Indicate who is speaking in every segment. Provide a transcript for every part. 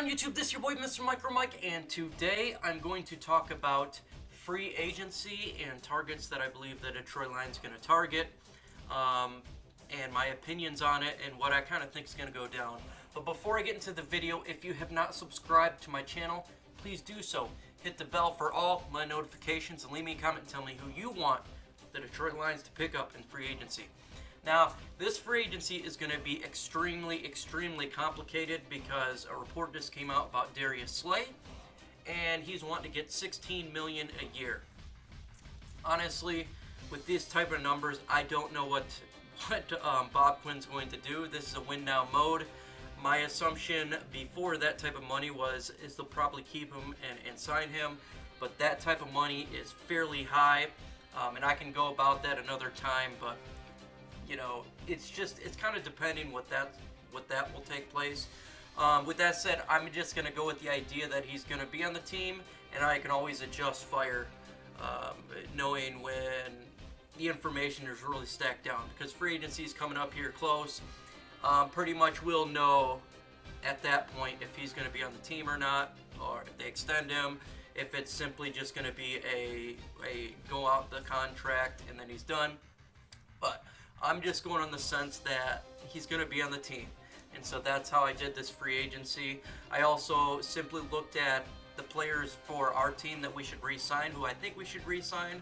Speaker 1: on YouTube? This is your boy Mr. Micro Mike, and today I'm going to talk about free agency and targets that I believe the Detroit Lions going to target, and my opinions on it and what I kind of think is going to go down. But before I get into the video, if you have not subscribed to my channel, please do so. Hit the bell for all my notifications and leave me a comment and tell me who you want the Detroit Lions to pick up in free agency. Now, this free agency is going to be extremely complicated because a report just came out about Darius Slay, and he's wanting to get $16 million a year. Honestly, with these type of numbers, I don't know what Bob Quinn's going to do. This is a win now mode. My assumption before that type of money is they'll probably keep him and sign him, but that type of money is fairly high, and I can go about that another time, but you know, it's kind of depending what that will take place. With that said, I'm just going to go with the idea that he's going to be on the team, and I can always adjust fire, knowing when the information is really stacked down. Because free agency is coming up here close. Pretty much we'll know at that point if he's going to be on the team or not, or if they extend him, if it's simply just going to be a go out the contract and then he's done. But I'm just going on the sense that he's going to be on the team. And so that's how I did this free agency. I also simply looked at the players for our team that we should re-sign, who I think we should re-sign,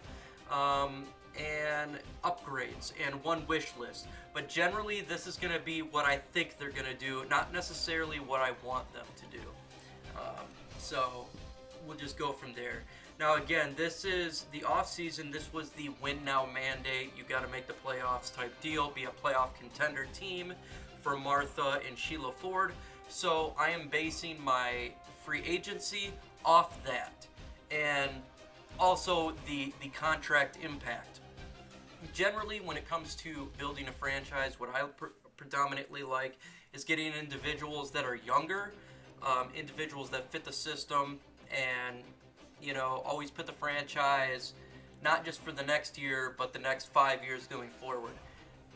Speaker 1: and upgrades, and one wish list. But generally, this is going to be what I think they're going to do, not necessarily what I want them to do. So we'll just go from there. Now again, this is the off-season. This was the win now mandate. You got to make the playoffs type deal, be a playoff contender team for Martha and Sheila Ford. So I am basing my free agency off that, and also the contract impact. Generally, when it comes to building a franchise, what I predominantly like is getting individuals that are younger, individuals that fit the system, and you know, always put the franchise not just for the next year, but the next 5 years going forward.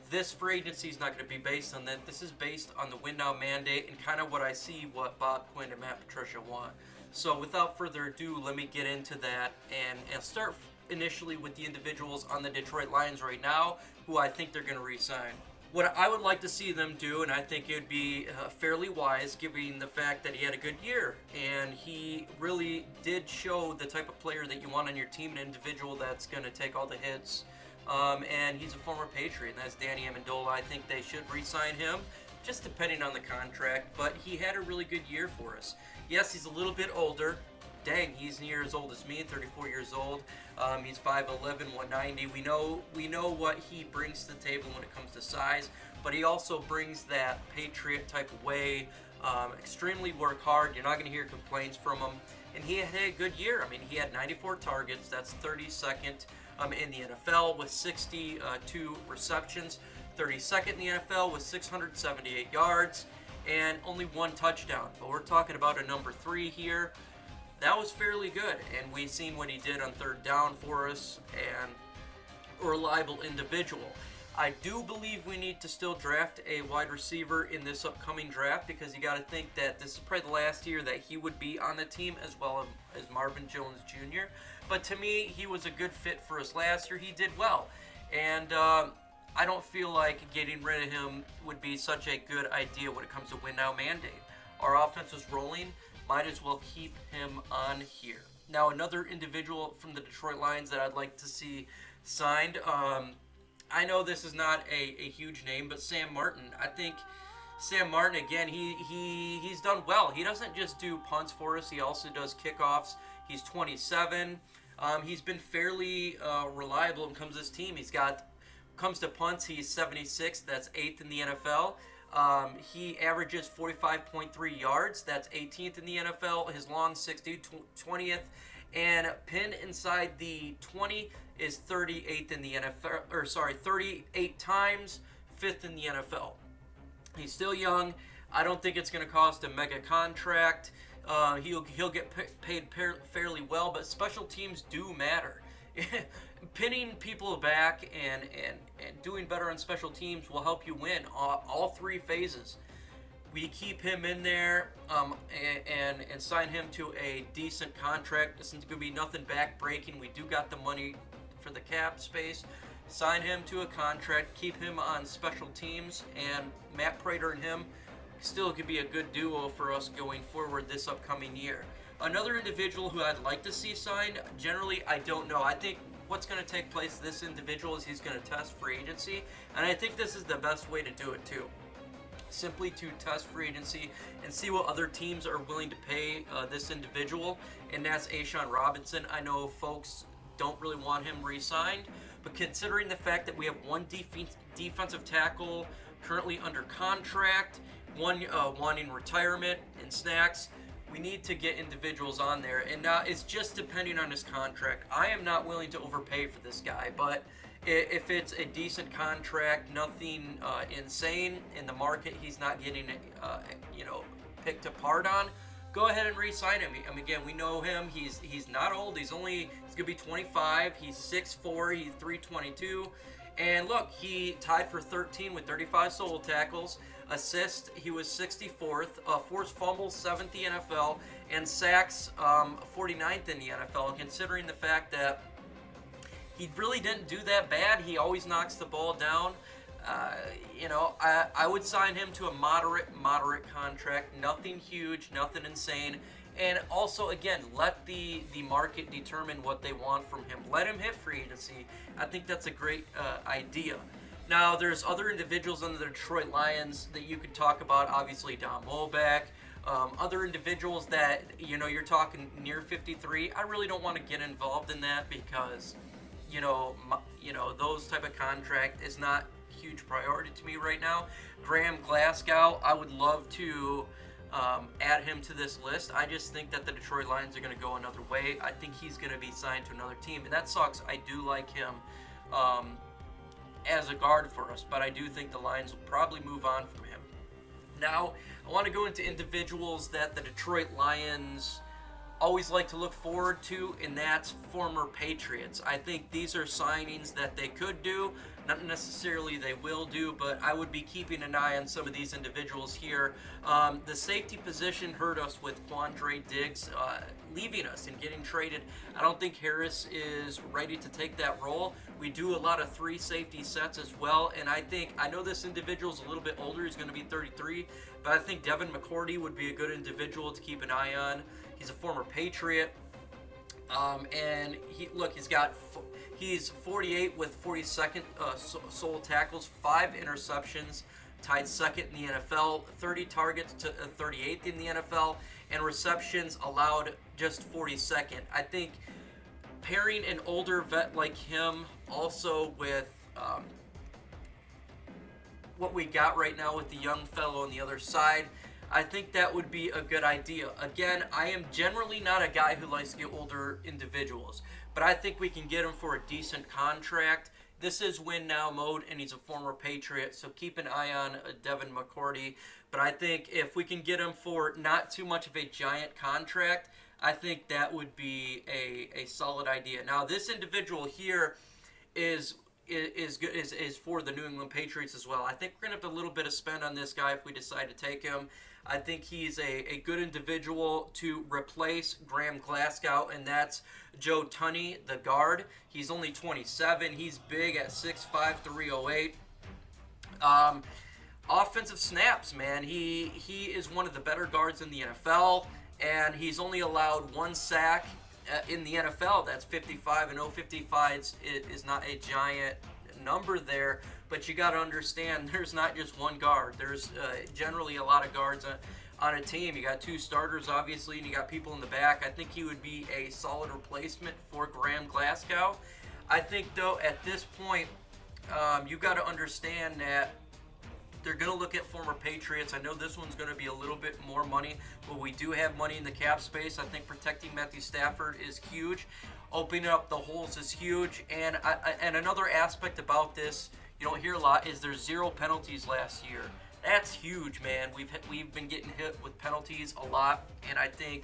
Speaker 1: This free agency is not going to be based on that. This is based on the win now mandate and kind of what I see what Bob Quinn and Matt Patricia want. So without further ado, let me get into that and start initially with the individuals on the Detroit Lions right now who I think they're going to re-sign. What I would like to see them do, and I think it would be fairly wise given the fact that he had a good year, and he really did show the type of player that you want on your team, an individual that's going to take all the hits, and he's a former Patriot, and that's Danny Amendola. I think they should re-sign him, just depending on the contract, but he had a really good year for us. Yes, he's a little bit older. Dang, he's near as old as me, 34 years old. He's 5'11", 190. We know what he brings to the table when it comes to size, but he also brings that Patriot type of way. Extremely work hard. You're not going to hear complaints from him. And he had a good year. I mean, he had 94 targets. That's 32nd in the NFL with 62 receptions. 32nd in the NFL with 678 yards and only one touchdown. But we're talking about a number 3 here. That was fairly good, and we've seen what he did on third down for us, and a reliable individual. I do believe we need to still draft a wide receiver in this upcoming draft, because you got to think that this is probably the last year that he would be on the team, as well as Marvin Jones Jr. But to me, he was a good fit for us last year. He did well, and I don't feel like getting rid of him would be such a good idea when it comes to win now mandate. Our offense is rolling. Might as well keep him on here. Now, another individual from the Detroit Lions that I'd like to see signed, I know this is not a huge name, but Sam Martin. I think Sam Martin, again, he's done well. He doesn't just do punts for us. He also does kickoffs. He's 27. He's been fairly reliable when it comes to this team. Comes to punts, he's 76. That's 8th in the NFL. He averages 45.3 yards. That's 18th in the NFL. His long 60, 20th. And pin inside the 20 is 38th in the NFL. Or sorry, 38 times, 5th in the NFL. He's still young. I don't think it's going to cost a mega contract. He'll get paid fairly well, but special teams do matter. Pinning people back and doing better on special teams will help you win all 3 phases. we keep him in there and sign him to a decent contract. This isn't going to be nothing back-breaking. We do got the money for the cap space. Sign him to a contract, keep him on special teams, and Matt Prater and him still could be a good duo for us going forward this upcoming year. Another individual who I'd like to see signed, generally I don't know. I think what's going to take place, this individual, is he's going to test free agency, and I think this is the best way to do it too. Simply to test free agency and see what other teams are willing to pay this individual, and that's A'Shawn Robinson. I know folks don't really want him re-signed, but considering the fact that we have one defensive tackle currently under contract, one wanting retirement and snacks, we need to get individuals on there. And now it's just depending on his contract. I am not willing to overpay for this guy, but if it's a decent contract, nothing insane in the market, he's not getting picked apart on, go ahead and re-sign him. I mean, again, we know him. He's not old. He's gonna be 25. He's 6'4". He's 322. And look, he tied for 13 with 35 solo tackles, assists. He was 64th, forced fumbles 7th in the NFL, and sacks 49th in the NFL. Considering the fact that he really didn't do that bad, he always knocks the ball down. I would sign him to a moderate contract. Nothing huge, nothing insane. And also, again, let the market determine what they want from him. Let him hit free agency. I think that's a great idea. Now, there's other individuals on the Detroit Lions that you could talk about. Obviously, Don Moback. Other individuals that, you're talking near 53. I really don't want to get involved in that because, those type of contract is not huge priority to me right now. Graham Glasgow, I would love to add him to this list. I just think that the Detroit Lions are going to go another way. I think he's going to be signed to another team, and that sucks. I do like him as a guard for us, but I do think the Lions will probably move on from him. Now, I want to go into individuals that the Detroit Lions always like to look forward to, and that's former Patriots. I think these are signings that they could do, not necessarily they will do, but I would be keeping an eye on some of these individuals here. The safety position hurt us with Quandre Diggs leaving us and getting traded. I don't think Harris is ready to take that role. We do a lot of 3 safety sets as well, and I know this individual's a little bit older. He's going to be 33, but I think Devin McCourty would be a good individual to keep an eye on. He's a former Patriot, and he's 48 with 42nd solo tackles, 5 interceptions, tied second in the NFL, 30 targets to 38th in the NFL, and receptions allowed just 42nd. I think pairing an older vet like him also with what we got right now with the young fellow on the other side, I think that would be a good idea. Again, I am generally not a guy who likes to get older individuals, but I think we can get him for a decent contract. This is win now mode, and he's a former Patriot, so keep an eye on Devin McCourty. But I think if we can get him for not too much of a giant contract, I think that would be a solid idea. Now, this individual here is for the New England Patriots as well. I think we're going to have a little bit of spend on this guy if we decide to take him. I think he's a good individual to replace Graham Glasgow, and that's Joe Tunney, the guard. He's only 27. He's big at 6'5", 308. Offensive snaps, man. He is one of the better guards in the NFL, and he's only allowed 1 sack in the NFL. That's 55, and 55 is not a giant number there, but you got to understand there's not just one guard. There's generally a lot of guards on a team. You got 2 starters, obviously, and you got people in the back. I think he would be a solid replacement for Graham Glasgow. I think, though, at this point, you got to understand that they're going to look at former Patriots. I know this one's going to be a little bit more money, but we do have money in the cap space. I think protecting Matthew Stafford is huge. Opening up the holes is huge. And another aspect about this you don't hear a lot is there's 0 penalties last year. That's huge, man. We've been getting hit with penalties a lot, and I think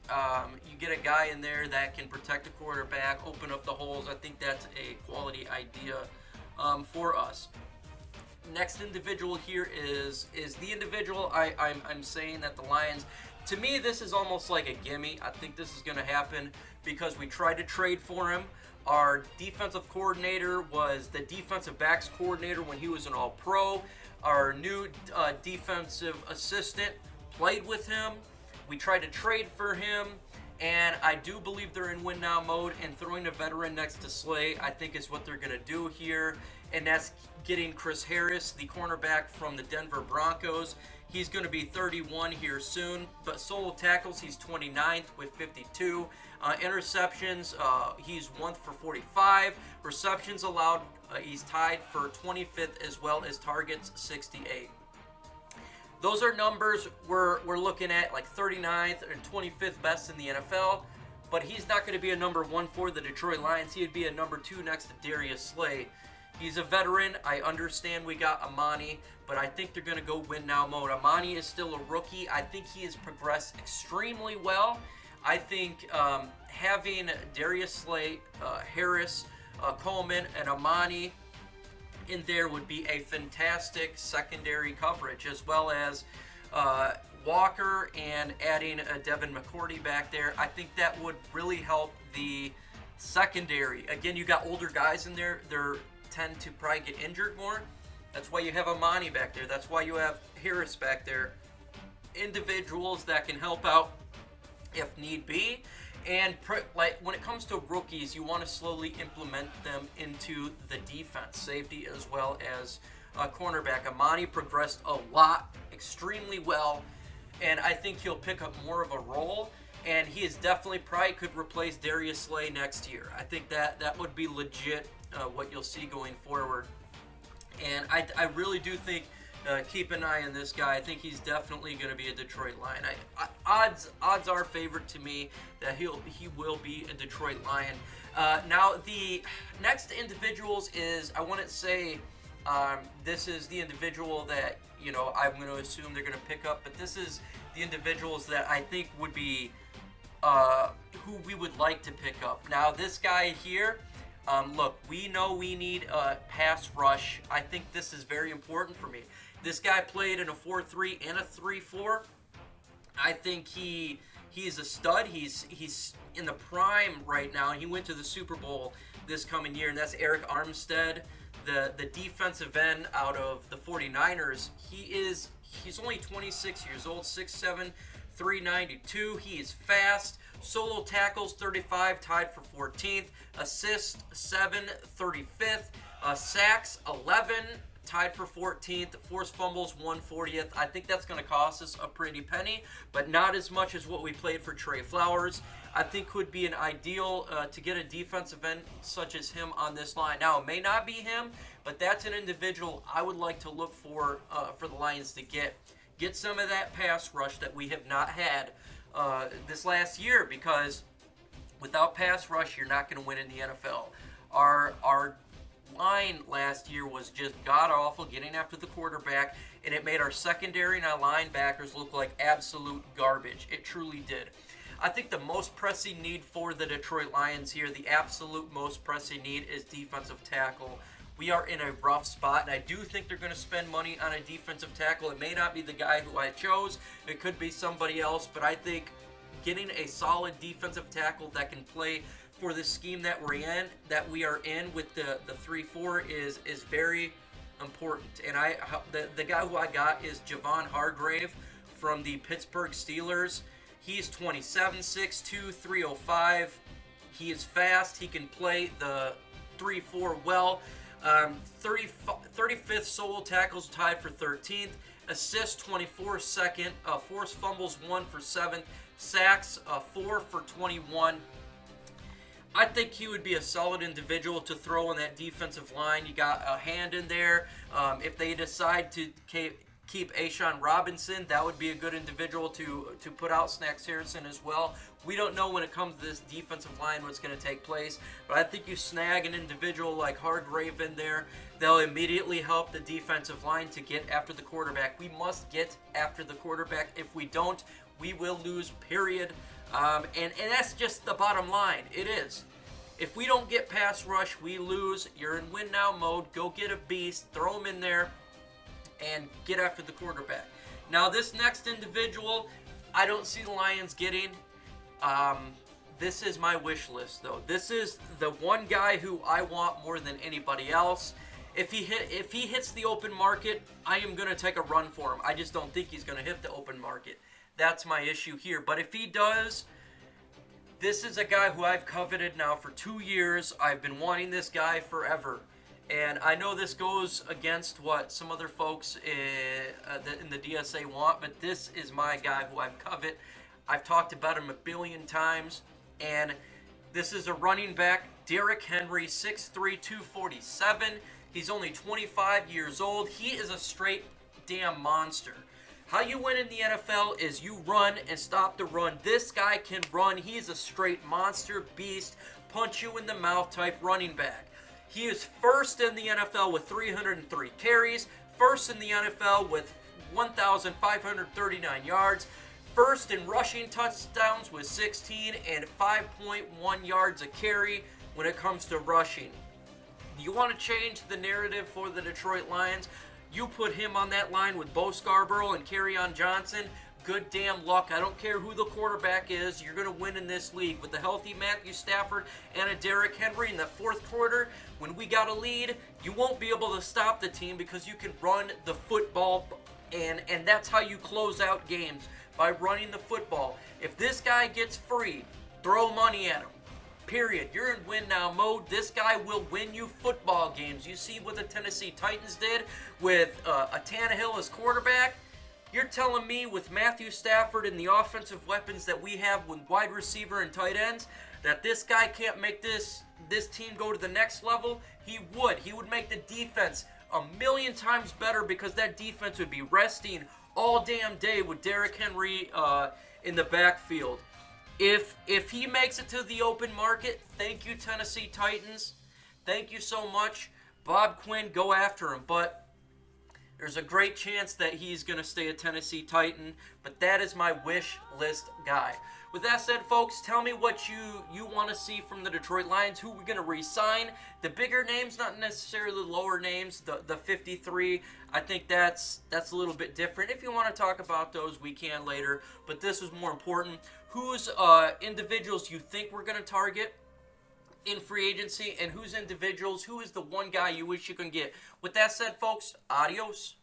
Speaker 1: you get a guy in there that can protect the quarterback, open up the holes. I think that's a quality idea for us. next individual here is the individual I'm saying that the Lions, to me, this is almost like a gimme. I think this is going to happen because we tried to trade for him. Our defensive coordinator was the defensive backs coordinator when he was an All-Pro. Our new defensive assistant played with him. We tried to trade for him, and I do believe they're in win-now mode, and throwing a veteran next to Slay, I think, is what they're going to do here, and that's getting Chris Harris, the cornerback from the Denver Broncos. He's going to be 31 here soon, but solo tackles, he's 29th with 52. Interceptions, he's 1 for 45. Receptions allowed, he's tied for 25th, as well as targets, 68. Those are numbers we're looking at, like 39th and 25th best in the NFL, but he's not going to be a number 1 for the Detroit Lions. He'd be a number 2 next to Darius Slay. He's a veteran. I understand we got Amani, but I think they're going to go win-now mode. Amani is still a rookie. I think he has progressed extremely well. I think having Darius Slay, Harris, Coleman, and Amani in there would be a fantastic secondary coverage, as well as Walker and adding Devin McCourty back there. I think that would really help the secondary. Again, you got older guys in there. They're tend to probably get injured more. That's why you have Amani back there. That's why you have Harris back there. Individuals that can help out if need be. And like when it comes to rookies, you want to slowly implement them into the defense, safety as well as cornerback. Amani progressed a lot, extremely well, and I think he'll pick up more of a role. And he is definitely probably could replace Darius Slay next year. I think that would be legit what you'll see going forward. And I really do think keep an eye on this guy. I think he's definitely going to be a Detroit Lion. Odds are favored to me that he will be a Detroit Lion. Now the next individuals is, I wouldn't say this is the individual that I'm going to assume they're going to pick up, but this is the individuals that I think would be who we would like to pick up. Now this guy here. Look, we know we need a pass rush. I think this is very important for me. This guy played in a 4-3 and a 3-4. I think he's a stud. He's in the prime right now. He went to the Super Bowl this coming year, and that's Eric Armstead, the defensive end out of the 49ers. He's only 26 years old, 6'7", 392. He is fast. Solo tackles, 35, tied for 14th. Assists, 7, 35th. Sacks, 11, tied for 14th. Forced fumbles, 140th. I think that's going to cost us a pretty penny, but not as much as what we played for Trey Flowers. I think would be an ideal to get a defensive end such as him on this line. Now, it may not be him, but that's an individual I would like to look for the Lions to get some of that pass rush that we have not had this last year, because without pass rush, you're not going to win in the NFL. Our line last year was just god-awful, getting after the quarterback, and it made our secondary and our linebackers look like absolute garbage. It truly did. I think the most pressing need for the Detroit Lions here, the absolute most pressing need, is defensive tackle. We are in a rough spot, and I do think they're going to spend money on a defensive tackle. It may not be the guy who I chose. It could be somebody else, but I think getting a solid defensive tackle that can play for the scheme that we are in with the 3-4 is very important. And the guy who I got is Javon Hargrave from the Pittsburgh Steelers. He's 27, 6'2", 305. He is fast. He can play the 3-4 well. 35th solo tackles, tied for 13th. Assists, 24, second. Forced fumbles, 1 for 7. Sacks, 4 for 21. I think he would be a solid individual to throw on that defensive line. You got a hand in there. If they decide to keep Ashawn Robinson, that would be a good individual to put out Snacks Harrison as well. We don't know when it comes to this defensive line what's going to take place, but I think you snag an individual like Hargrave in there, they'll immediately help the defensive line to get after the quarterback. We must get after the quarterback. If we don't, we will lose, period. And that's just the bottom line. It is. If we don't get pass rush, we lose. You're in win now mode. Go get a beast. Throw him in there. and get after the quarterback. Now, this next individual, I don't see the Lions getting. This is my wish list, though. This is the one guy who I want more than anybody else. If he hits the open market, I am going to take a run for him. I just don't think he's going to hit the open market. That's my issue here. But if he does, this is a guy who I've coveted now for 2 years. I've been wanting this guy forever. And I know this goes against what some other folks in the DSA want, but this is my guy who I've coveted. I've talked about him a billion times. And this is a running back, Derrick Henry, 6'3", 247. He's only 25 years old. He is a straight damn monster. How you win in the NFL is you run and stop the run. This guy can run. He's a straight monster beast, punch you in the mouth type running back. He is first in the NFL with 303 carries, first in the NFL with 1,539 yards, first in rushing touchdowns with 16 and 5.1 yards a carry when it comes to rushing. You want to change the narrative for the Detroit Lions? You put him on that line with Bo Scarborough and Kerryon Johnson. Good damn luck. I don't care who the quarterback is. You're going to win in this league. With a healthy Matthew Stafford and a Derrick Henry in the fourth quarter, when we got a lead, you won't be able to stop the team because you can run the football, and that's how you close out games, by running the football. If this guy gets free, throw money at him. Period. You're in win now mode. This guy will win you football games. You see what the Tennessee Titans did with a Tannehill as quarterback? You're telling me with Matthew Stafford and the offensive weapons that we have with wide receiver and tight ends that this guy can't make this team go to the next level? He would. He would make the defense a million times better because that defense would be resting all damn day with Derrick Henry in the backfield. If he makes it to the open market, thank you, Tennessee Titans. Thank you so much. Bob Quinn, go after him. But there's a great chance that he's going to stay a Tennessee Titan. But that is my wish list guy. With that said, folks, tell me what you want to see from the Detroit Lions. Who we're going to re-sign. The bigger names, not necessarily the lower names. The 53, I think that's a little bit different. If you want to talk about those, we can later. But this is more important. Whose individuals you think we're going to target in free agency, and who is the one guy you wish you can get. With that said, folks, adios.